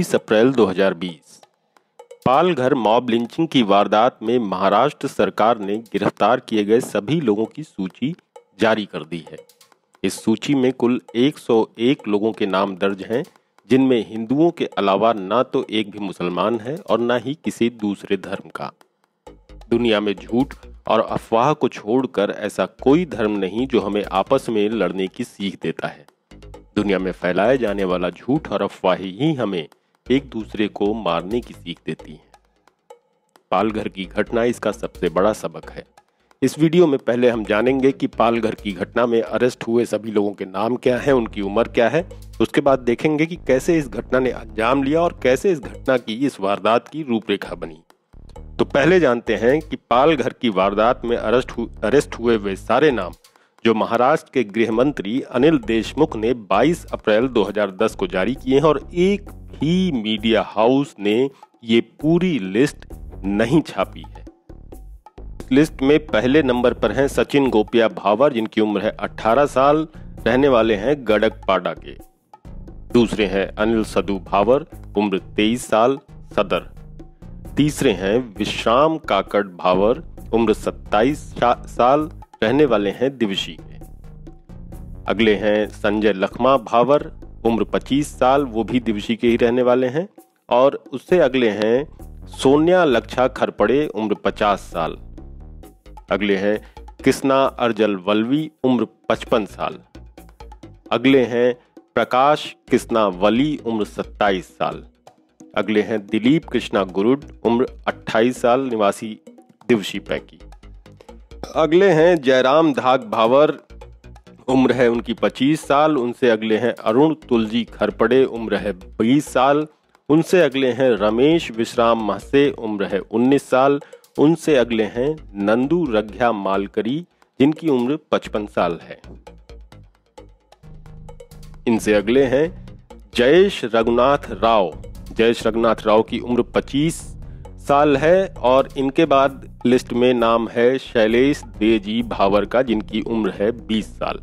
20 अप्रैल 2020। Palghar mob lynching की वारदात में महाराष्ट्र सरकार ने गिरफ्तार किए गए सभी लोगों की सूची जारी कर दी है। इस सूची में कुल 101 लोगों के नाम दर्ज हैं, जिनमें हिंदुओं के अलावा ना तो एक भी मुसलमान है और ना ही किसी दूसरे धर्म का। दुनिया में झूठ और अफवाह को छोड़कर ऐसा कोई धर्म नहीं जो हमें आपस में लड़ने की सीख देता है। दुनिया में फैलाया जाने वाला झूठ और अफवाहें ही हमें एक दूसरे को मारने की सीख देती हैं। पालघर की घटना इसका सबसे बड़ा सबक है। इस वीडियो में पहले हम जानेंगे कि पालघर की घटना में अरेस्ट हुए सभी लोगों के नाम क्या हैं, उनकी उम्र क्या है। उसके बाद देखेंगे कि कैसे इस घटना ने अंजाम लिया और कैसे इस घटना की, इस वारदात की रूपरेखा बनी। तो पहले जानते हैं कि पालघर की वारदात में अरेस्ट हुए वे सारे नाम जो महाराष्ट्र के गृह मंत्री अनिल देशमुख ने 22 अप्रैल 2010 को जारी किए हैं, और एक भी मीडिया हाउस ने ये पूरी लिस्ट नहीं छापी है। लिस्ट में पहले नंबर पर हैं सचिन गोपिया भावर, जिनकी उम्र है 18 साल, रहने वाले हैं गड़कपाड़ा के। दूसरे हैं अनिल सदू भावर, उम्र 23 साल, सदर। तीसरे हैं विश्राम काकड़ भावर, उम्र 27 साल, रहने वाले हैं दिवशी के। अगले हैं संजय लखमा भावर, उम्र 25 साल, वो भी दिवशी के ही रहने वाले हैं। और उससे अगले हैं सोनिया लक्षा खरपड़े, उम्र 50 साल। अगले हैं कृष्णा अर्जल वल्वी, उम्र 55 साल। अगले हैं प्रकाश कृष्णा वली, उम्र 27 साल। अगले हैं दिलीप कृष्णा गुरुड, उम्र 28 साल, निवासी दिवशी पैकी। अगले हैं जयराम धाक भावर, उम्र है उनकी 25 साल। उनसे अगले हैं अरुण तुलजी खरपड़े, उम्र है 20 साल। उनसे अगले हैं रमेश विश्राम महसे, उम्र है 19 साल। उनसे अगले हैं नंदू रघ्या मालकरी, जिनकी उम्र 55 साल है। इनसे अगले हैं जयेश रघुनाथ राव की उम्र 25 साल है। और इनके बाद लिस्ट में नाम है शैलेश देजी भावर का, जिनकी उम्र है 20 साल।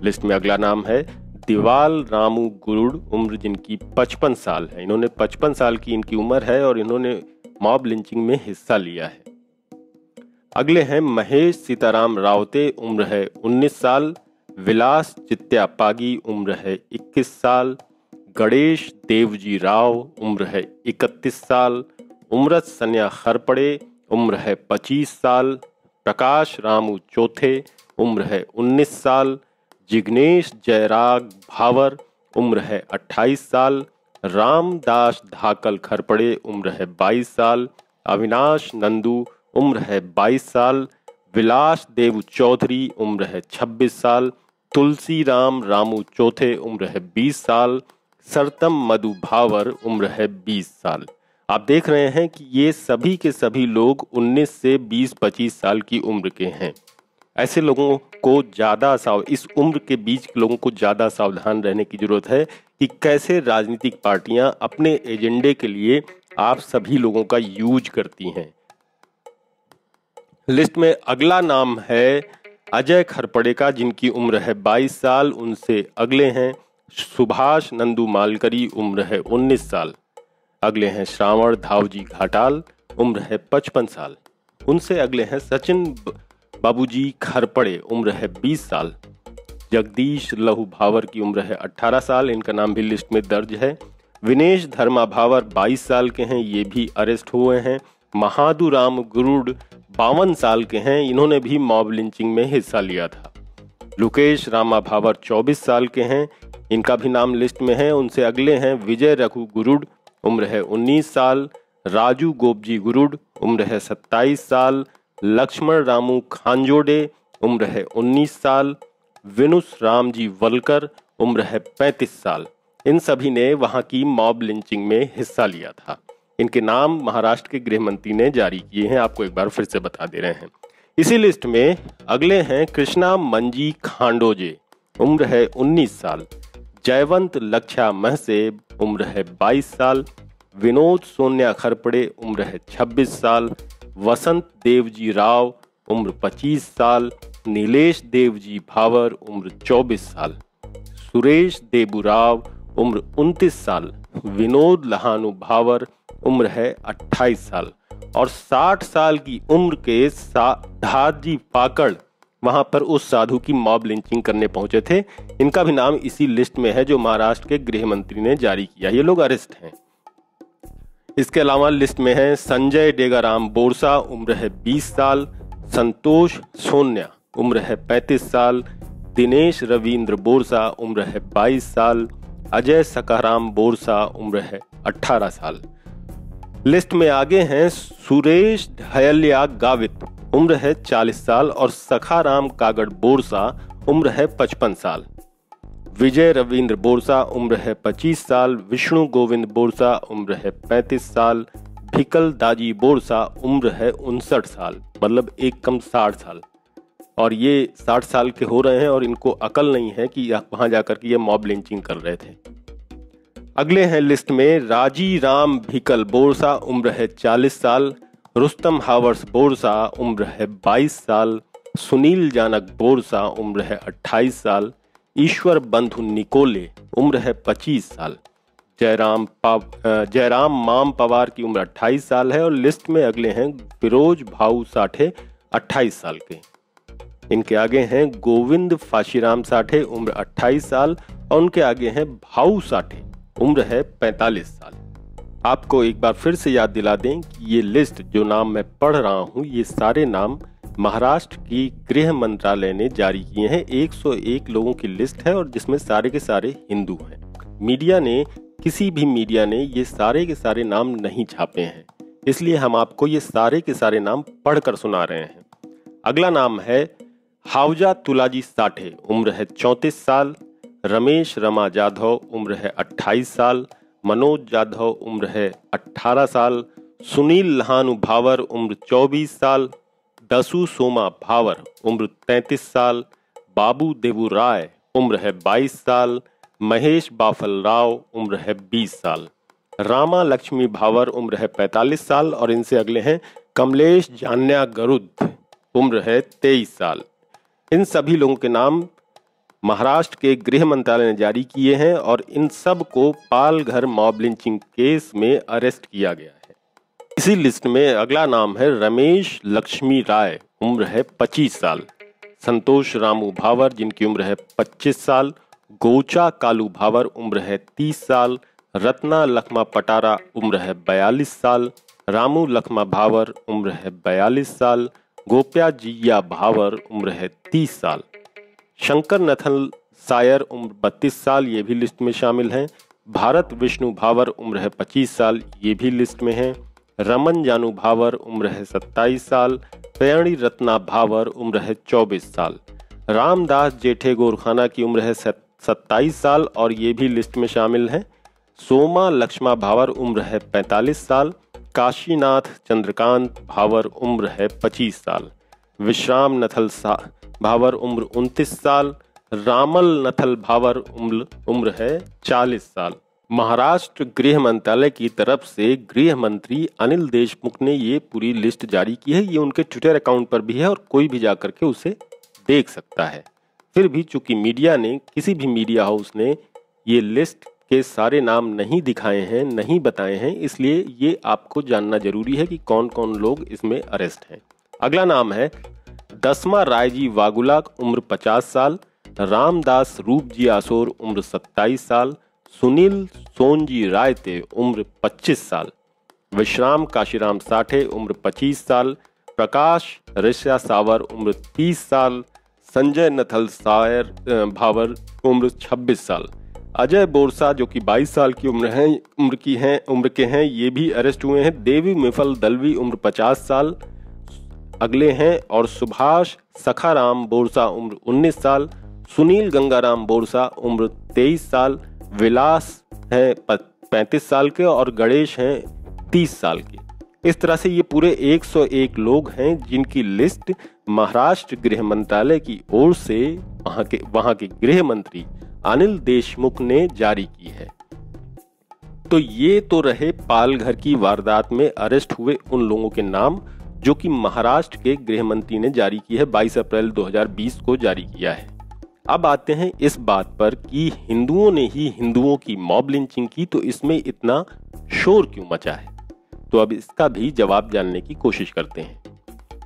लिस्ट में अगला नाम है दिवाल रामू गुरुड़, उम्र जिनकी 55 साल है। इन्होंने 55 साल की इनकी उम्र है और इन्होंने मॉब लिंचिंग में हिस्सा लिया है। अगले हैं महेश सीताराम रावते, उम्र है 19 साल। विलास चित्या पागी, उम्र है 21 साल। गणेश देवजी राव, उम्र है 31 साल। उमरत सन्या खरपड़े, उम्र है 25 साल। प्रकाश रामू चौथे, उम्र है 19 साल। जिग्नेश जयराग भावर, उम्र है 28 साल। रामदास धाकल खरपड़े, उम्र है 22 साल। अविनाश नंदू, उम्र है 22 साल। विलास देव चौधरी, उम्र है 26 साल। तुलसी राम रामू चौथे, उम्र है 20 साल। सरतम मधु भावर, उम्र है 20 साल। आप देख रहे हैं कि ये सभी के सभी लोग 19 से 20-25 साल की उम्र के हैं। ऐसे लोगों को इस उम्र के बीच के लोगों को ज़्यादा सावधान रहने की जरूरत है कि कैसे राजनीतिक पार्टियां अपने एजेंडे के लिए आप सभी लोगों का यूज करती हैं। लिस्ट में अगला नाम है अजय खरपड़े का, जिनकी उम्र है 22 साल। उनसे अगले हैं सुभाष नंदू मालकरी, उम्र है 19 साल। अगले हैं श्रावण धावजी घाटाल, उम्र है 55 साल। उनसे अगले हैं सचिन बाबूजी खरपड़े, उम्र है 20 साल। जगदीश लहू भावर की उम्र है 18 साल, इनका नाम भी लिस्ट में दर्ज है। विनेश धर्मा भावर 22 साल के हैं, ये भी अरेस्ट हुए हैं। महादू राम गुरुड़ 52 साल के हैं, इन्होंने भी मॉब लिंचिंग में हिस्सा लिया था। लुकेश रामा भावर 24 साल के हैं, इनका भी नाम लिस्ट में है। उनसे अगले हैं विजय रघु गुरुड़, उम्र है 19 साल। राजू गोपजी गुरुड़, उम्र है 27 साल। लक्ष्मण रामू खांजोडे, उम्र है 19 साल। विनुस रामजी वलकर, उम्र है 35 साल। इन सभी ने वहां की मॉब लिंचिंग में हिस्सा लिया था। इनके नाम महाराष्ट्र के गृह मंत्री ने जारी किए हैं, आपको एक बार फिर से बता दे रहे हैं। इसी लिस्ट में अगले हैं कृष्णा मंजी खांडोजे, उम्र है 19 साल। जयवंत लक्षा महसेब, उम्र है 22 साल। विनोद सोनिया खरपड़े, उम्र है 26 साल। वसंत देवजी राव, उम्र 25 साल। नीलेश देवजी भावर, उम्र 24 साल। सुरेश देबूराव, उम्र 29 साल। विनोद लहानू भावर, उम्र है 28 साल। और 60 साल की उम्र के धाजी पाकड़ वहां पर उस साधु की मॉब लिंचिंग करने पहुंचे थे। इनका भी नाम इसी लिस्ट में है जो महाराष्ट्र के गृह मंत्री ने जारी किया। ये लोग अरेस्ट हैं। इसके अलावा लिस्ट में है संजय डेगाराम बोरसा, उम्र है 20 साल। संतोष सोन्या, उम्र है 35 साल। दिनेश रविंद्र बोरसा, उम्र है 22 साल। अजय सकाराम बोरसा, उम्र है 18 साल। लिस्ट में आगे हैं सुरेश ढयलिया गावित, उम्र है 40 साल। और सखाराम कागड़ बोरसा, उम्र है 55 साल। विजय रविंद्र बोरसा, उम्र है 25 साल। विष्णु गोविंद बोरसा, उम्र है 35 साल। भिकल दाजी बोरसा, उम्र है 59 साल, मतलब एक कम 60 साल। और ये 60 साल के हो रहे हैं और इनको अकल नहीं है कि वहां जाकर के ये मॉब लिंचिंग कर रहे थे। अगले हैं लिस्ट में राजी राम भिकल बोरसा, उम्र है 40 साल। रुस्तम हावर्स बोरसा, उम्र है 22 साल। सुनील जानक बोरसा, उम्र है 28 साल। ईश्वर बंधु निकोले, उम्र है 25 साल। जयराम माम पवार की उम्र 28 साल है। और लिस्ट में अगले हैं फिरोज भाऊ साठे, 28 साल के। इनके आगे हैं गोविंद फाशीराम साठे, उम्र 28 साल। और उनके आगे हैं भाऊ साठे, उम्र है 45 साल। आपको एक बार फिर से याद दिला दें कि ये लिस्ट जो नाम मैं पढ़ रहा हूं, ये सारे नाम महाराष्ट्र की गृह मंत्रालय ने जारी किए हैं। 101 लोगों की लिस्ट है और जिसमें सारे के सारे हिंदू हैं। किसी भी मीडिया ने ये सारे के सारे नाम नहीं छापे हैं, इसलिए हम आपको ये सारे के सारे नाम पढ़कर सुना रहे हैं। अगला नाम है हावजा तुलाजी साठे, उम्र है 34 साल। रमेश रमा जाधव, उम्र है 28 साल। मनोज जाधव, उम्र है 18 साल। सुनील लहानू भावर, उम्र 24 साल। दसू सोमा भावर, उम्र 33 साल। बाबू देवू राय, उम्र है 22 साल। महेश बाफल राव, उम्र है 20 साल। रामा लक्ष्मी भावर, उम्र है 45 साल। और इनसे अगले हैं कमलेश जान्या गरुद, उम्र है 23 साल। इन सभी लोगों के नाम महाराष्ट्र के गृह मंत्रालय ने जारी किए हैं और इन सब को पालघर मॉब लिंचिंग केस में अरेस्ट किया गया है। इसी लिस्ट में अगला नाम है रमेश लक्ष्मी राय, उम्र है 25 साल। संतोष रामू भावर, जिनकी उम्र है 25 साल। गोचा कालू भावर, उम्र है 30 साल। रत्ना लखमा पटारा, उम्र है 42 साल। रामू लखमा भावर, उम्र है 42 साल। गोप्या जिया भावर, उम्र है 30 साल। शंकर नथल सायर, उम्र 32 साल, ये भी लिस्ट में शामिल हैं। भारत विष्णु भावर, उम्र है 25 साल, ये भी लिस्ट में हैं। रमन जानू भावर, उम्र है 27 साल। पयणी रत्ना भावर, उम्र है 24 साल। रामदास जेठे गोरखाना की उम्र है 27 साल और ये भी लिस्ट में शामिल हैं। सोमा लक्ष्मा भावर, उम्र है 45 साल। काशीनाथ चंद्रकांत भावर, उम्र है 25 साल। विश्राम नथल भावर, उम्र 29 साल। रामल नथल भावर, उम्र है 40 साल। महाराष्ट्र गृह मंत्रालय की तरफ से गृह मंत्री अनिल देशमुख ने ये पूरी लिस्ट जारी की है। ये उनके ट्विटर अकाउंट पर भी है और कोई भी जाकर के उसे देख सकता है। फिर भी चूंकि किसी भी मीडिया हाउस ने ये लिस्ट के सारे नाम नहीं दिखाए हैं, नहीं बताए हैं, इसलिए ये आपको जानना जरूरी है कि कौन कौन लोग इसमें अरेस्ट हैं। अगला नाम है दसमा रायजी वागुला, उम्र 50 साल। रामदास रूपजी आसोर, उम्र 27 साल। सुनील सोनजी रायते, उम्र 25 साल। विश्राम काशीराम साठे, उम्र 25 साल। प्रकाश ऋषा सावर, उम्र 30 साल। संजय नथल सायर भावर, उम्र 26 साल। अजय बोरसा, जो कि 22 साल की उम्र के हैं, ये भी अरेस्ट हुए हैं। देवी मिफल दलवी, उम्र 50 साल, अगले हैं। और सुभाष सखाराम बोरसा, उम्र 19 साल। सुनील गंगाराम बोरसा, उम्र 23 साल। विलास हैं 35 साल के और गणेश हैं 30 साल के। इस तरह से ये पूरे 101 लोग हैं जिनकी लिस्ट महाराष्ट्र गृह मंत्रालय की ओर से वहां के गृह मंत्री अनिल देशमुख ने जारी की है। तो ये तो रहे पालघर की वारदात में अरेस्ट हुए उन लोगों के नाम जो कि महाराष्ट्र के गृह मंत्री ने जारी की है, 22 अप्रैल 2020 को जारी किया है। अब आते हैं इस बात पर कि हिंदुओं ने ही हिंदुओं की मॉब लिंचिंग की, तो इसमें इतना शोर क्यों मचा है। तो अब इसका भी जवाब जानने की कोशिश करते हैं।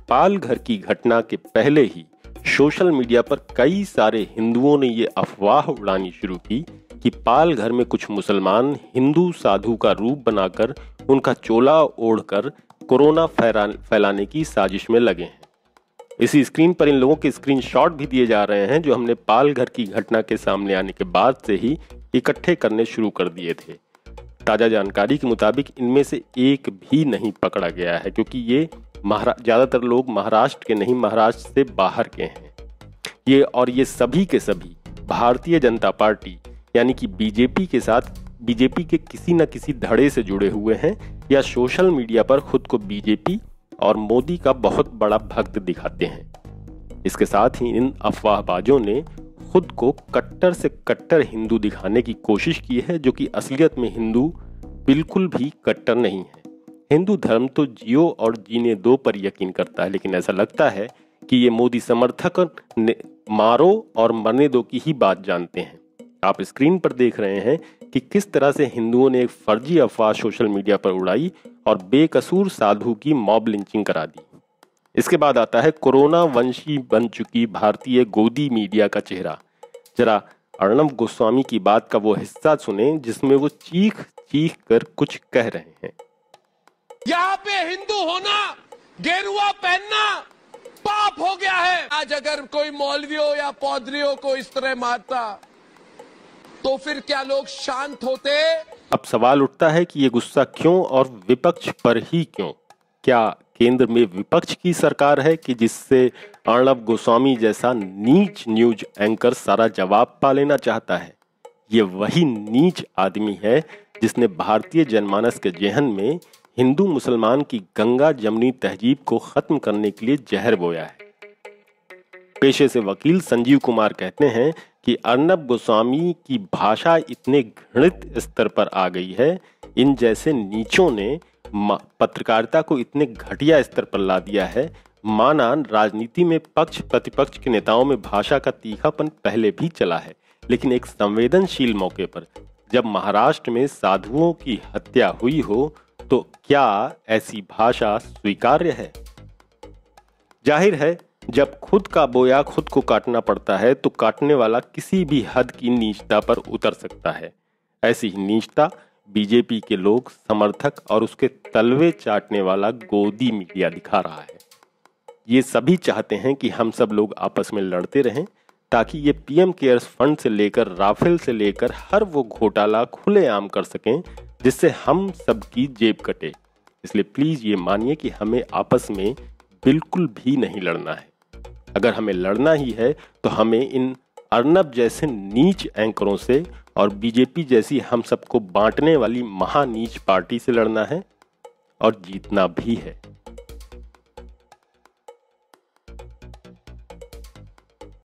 पाल घर की घटना के पहले ही सोशल मीडिया पर कई सारे हिंदुओं ने ये अफवाह उड़ानी शुरू की कि पाल घर में कुछ मुसलमान हिंदू साधु का रूप बनाकर उनका चोला ओढ़कर कोरोना फैलाने की साजिश में लगे हैं। इसी स्क्रीन पर इन लोगों के स्क्रीनशॉट भी दिए जा रहे हैं जो हमने पाल घर की घटना के सामने आने के बाद से ही इकट्ठे करने शुरू कर दिए थे। ताजा जानकारी के मुताबिक इनमें से एक भी नहीं पकड़ा गया है, क्योंकि ये ज्यादातर लोग महाराष्ट्र के नहीं, महाराष्ट्र से बाहर के हैं। ये सभी के सभी भारतीय जनता पार्टी यानी कि बीजेपी के साथ बीजेपी के किसी न किसी धड़े से जुड़े हुए हैं या सोशल मीडिया पर खुद को बीजेपी और मोदी का बहुत बड़ा भक्त दिखाते हैं। इसके साथ ही इन अफवाहबाजों ने खुद को कट्टर से कट्टर हिंदू दिखाने की कोशिश की है, जो कि असलियत में हिंदू बिल्कुल भी कट्टर नहीं है। हिंदू धर्म तो जियो और जीने दो पर यकीन करता है, लेकिन ऐसा लगता है कि ये मोदी समर्थक मारो और मरने दो की ही बात जानते हैं। आप स्क्रीन पर देख रहे हैं कि किस तरह से हिंदुओं ने एक फर्जी अफवाह सोशल मीडिया पर उड़ाई और बेकसूर साधु की मॉब लिंचिंग करा दी। इसके बाद आता है कोरोना वंशी बन चुकी भारतीय गोदी मीडिया का चेहरा। जरा अर्णब गोस्वामी की बात का वो हिस्सा सुने जिसमें वो चीख चीख कर कुछ कह रहे हैं। यहाँ पे हिंदू होना, गेरुआ पहनना पाप हो गया है। आज अगर कोई मौलवियों या पौधरियों को इस तरह मारता तो फिर क्या लोग शांत होते? अब सवाल उठता है कि ये गुस्सा क्यों और विपक्ष पर ही क्यों? क्या केंद्र में विपक्ष की सरकार है कि जिससे अर्णब गोस्वामी जैसा नीच न्यूज एंकर सारा जवाब पा लेना चाहता है? ये वही नीच आदमी है जिसने भारतीय जनमानस के जहन में हिंदू मुसलमान की गंगा जमुनी तहजीब को खत्म करने के लिए जहर बोया है। पेशे से वकील संजीव कुमार कहते हैं कि अर्णब गोस्वामी की भाषा इतने घृणित स्तर पर आ गई है, इन जैसे नीचों ने पत्रकारिता को इतने घटिया स्तर पर ला दिया है, माना राजनीति में पक्ष प्रतिपक्ष के नेताओं में भाषा का तीखापन पहले भी चला है, लेकिन एक संवेदनशील मौके पर जब महाराष्ट्र में साधुओं की हत्या हुई हो तो क्या ऐसी भाषा स्वीकार्य है? जाहिर है जब खुद का बोया खुद को काटना पड़ता है तो काटने वाला किसी भी हद की नीचता पर उतर सकता है। ऐसी ही नीचता बीजेपी के लोग समर्थक और उसके तलवे चाटने वाला गोदी मीडिया दिखा रहा है। ये सभी चाहते हैं कि हम सब लोग आपस में लड़ते रहें ताकि ये पीएम केयर्स फंड से लेकर राफेल से लेकर हर वो घोटाला खुलेआम कर सकें जिससे हम सबकी जेब कटे। इसलिए प्लीज ये मानिए कि हमें आपस में बिल्कुल भी नहीं लड़ना है। अगर हमें लड़ना ही है तो हमें इन अर्णब जैसे नीच एंकरों से और बीजेपी जैसी हम सबको बांटने वाली महानीच पार्टी से लड़ना है और जीतना भी है।